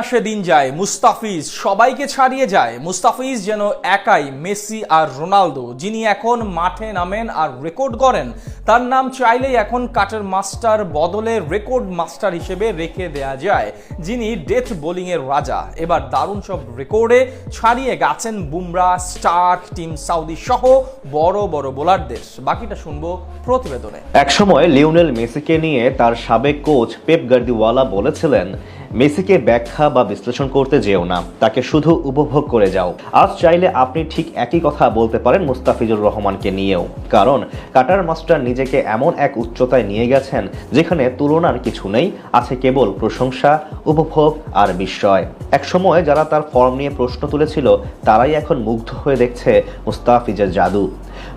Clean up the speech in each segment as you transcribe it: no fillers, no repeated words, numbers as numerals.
আসে দিন যায়, মুস্তাফিজ সবাইকে ছাড়িয়ে যায়। মুস্তাফিজ যেন একাই মেসি আর রোনালদো, যিনি এখন মাঠে নামেন আর রেকর্ড করেন। তার নাম চাইলেই এখন কাটার মাস্টার বদলে রেকর্ড মাস্টার হিসেবে রেখে দেয়া যায়, যিনি ডেথ বোলিংয়ের রাজা। এবার দারুণ সব রেকর্ডে ছাড়িয়ে গেছেন বুমরা, স্টার্ক, টিম সাউদি সহ বড় বড় বোলারদের। বাকিটা শুনবো প্রতিবেদনে। একসময় লিওনেল মেসিকে নিয়ে তার সাবেক কোচ পেপ গার্দিওয়ালা বলেছিলেন, মেসিকে ব্যাখ্যা বা বিশ্লেষণ করতে যেও না, তাকে শুধু উপভোগ করে যাও। আজ চাইলে আপনি ঠিক একই কথা বলতে পারেন মুস্তাফিজুর রহমানকে নিয়েও, কারণ কাটার মাস্টার নিজেকে এমন এক উচ্চতায় নিয়ে গেছেন যেখানে তুলনার কিছু নেই, আছে কেবল প্রশংসা, উপভোগ আর বিস্ময়। একসময় যারা তার ফর্ম নিয়ে প্রশ্ন তুলেছিল, তারাই এখন মুগ্ধ হয়ে দেখছে মুস্তাফিজের জাদু।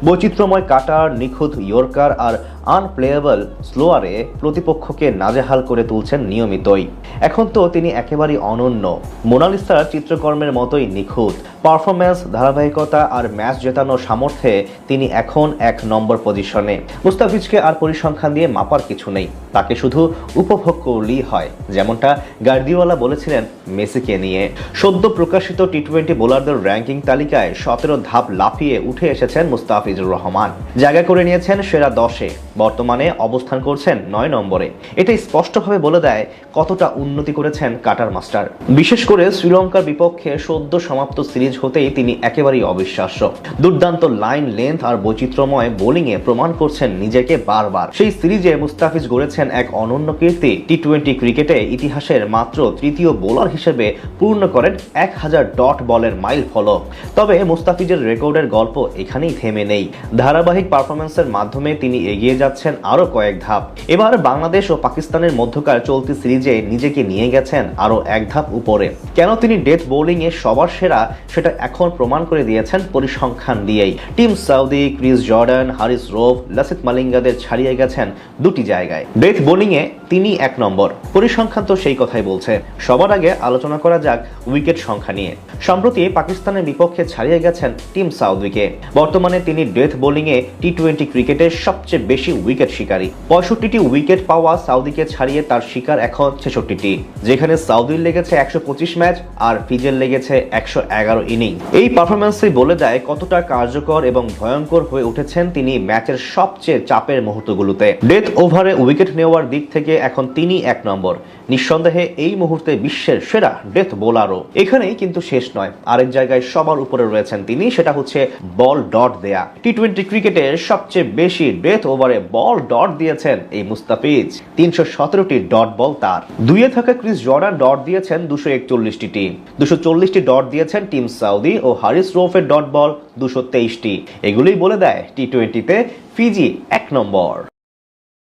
বৈচিত্র্যময় কাটার, নিখুঁত ইয়র্কার আর আনপ্লেয়েবল স্লোয়ারে প্রতিপক্ষকে নাজেহাল করে তুলছেন নিয়মিতই। এখন তো তিনি একেবারেই অনন্য, মোনালিসার চিত্রকর্মের মতোই নিখুঁত। পারফরম্যান্স, ধারাবাহিকতা আর ম্যাচ জেতানোর সামর্থ্যে তিনি এখন ১ নম্বর পজিশনে। মুস্তাফিজকে আর পরিসংখ্যান দিয়ে মাপার কিছু নেই, তাকে শুধু উপভোগ করলেই হয়, যেমনটা গার্দিওয়ালা বলেছিলেন মেসিকে নিয়ে। সদ্য প্রকাশিত টি-20 বোলারদের র্যাঙ্কিং তালিকায় ১৭ ধাপ লাফিয়ে উঠে এসেছেন মুস্তাফিজুর রহমান। জায়গা করে নিয়েছেন সেরা ১০-এ, বর্তমানে অবস্থান করছেন ৯ নম্বরে। এটা স্পষ্টভাবে বলে দেয় কতটা উন্নতি করেছেন কাটার মাস্টার। বিশেষ করে শ্রীলঙ্কার বিপক্ষে সদ্য সমাপ্ত সিরিজ হতেই তিনি একেবারেই অবিশ্বাস্য। দুর্দান্ত লাইন লেন্থ আর বৈচিত্র্যময় বোলিংয়ে প্রমাণ করছেন নিজেকে বারবার। সেই সিরিজে মুস্তাফিজ গড়েছেন এক অনন্য কীর্তি। টি-20 ক্রিকেটে ইতিহাসের মাত্র তৃতীয় বোলার হিসেবে পূর্ণ করেন ১০০০ ডট বলের মাইল ফলক। তবে মুস্তাফিজের রেকর্ডের গল্প এখানেই থেমে নেই। ধারাবাহিক পারফরমেন্সের মাধ্যমে তিনি এগিয়ে যাচ্ছেন আরো কয়েক ধাপ। এবার বাংলাদেশ ও পাকিস্তানের মধ্যকার চলতি সিরিজে নিজেকে নিয়ে গেছেন আরো এক ধাপ উপরে। কেন তিনি ডেথ বোলিং এ সবার সেরা, সেটা এখন প্রমাণ করে দিয়েছেন পরিসংখ্যান দিয়েই। টিম সাউদি, ক্রিস জর্ডান, হারিস রৌফ, লাসিথ মালিঙ্গাদের ছাড়িয়ে গেছেন ২টি জায়গায়। ডেথ বোলিং এ তিনি ১ নম্বর। পরিসংখ্যান তো সেই কথাই বলছে। সবার আগে আলোচনা করা যাক উইকেট সংখ্যা নিয়ে। সম্প্রতি পাকিস্তানের বিপক্ষে ছাড়িয়ে গেছেন টিম সাউদিকে। বর্তমানে তিনি ডেথ বোলিং এ টি-20 ক্রিকেটের সবচেয়ে বেশি উইকেট শিকারী। ৬৫টি উইকেট পাওয়া সাউদিকে ছাড়িয়ে তার শিকার এখন ৬৬টি, যেখানে সাউদির লেগেছে ১২৫ ম্যাচ আর ফিজের লেগেছে ১১১ ইনিংস। এই পারফরম্যান্সই বলে দেয় কতটা কার্যকর এবং ভয়ঙ্কর হয়ে উঠেছেন তিনি ম্যাচের সবচেয়ে চাপের মুহূর্তগুলোতে। ডেথ ওভারে উইকেট নেওয়ার দিক থেকে এখন তিনি ১ নম্বর। নিঃসন্দেহে এই মুহূর্তে বিশ্বের সেরা ডেথ বোলারও। এখানেই কিন্তু শেষ নয়, আরেক জায়গায় সবার উপরে রয়েছেন তিনি, সেটা হচ্ছে বল ডট দেয়া। টি-20 ক্রিকেটের সবচেয়ে বেশি ডেথ ওভারে বল ডট দিয়েছেন এই মুস্তাফিজ। ৩১৭টি ডট বল তার। ২-এ থাকা ক্রিস জর্ডান ডট দিয়েছেন ২৪১টি। ২৪০টি ডট দিয়েছেন টিম সাউদি ও হারিস রৌফের ডট বল ২২৩টি। এগুলোই বলে দেয় টি-20তে ফিজি ১ নম্বর।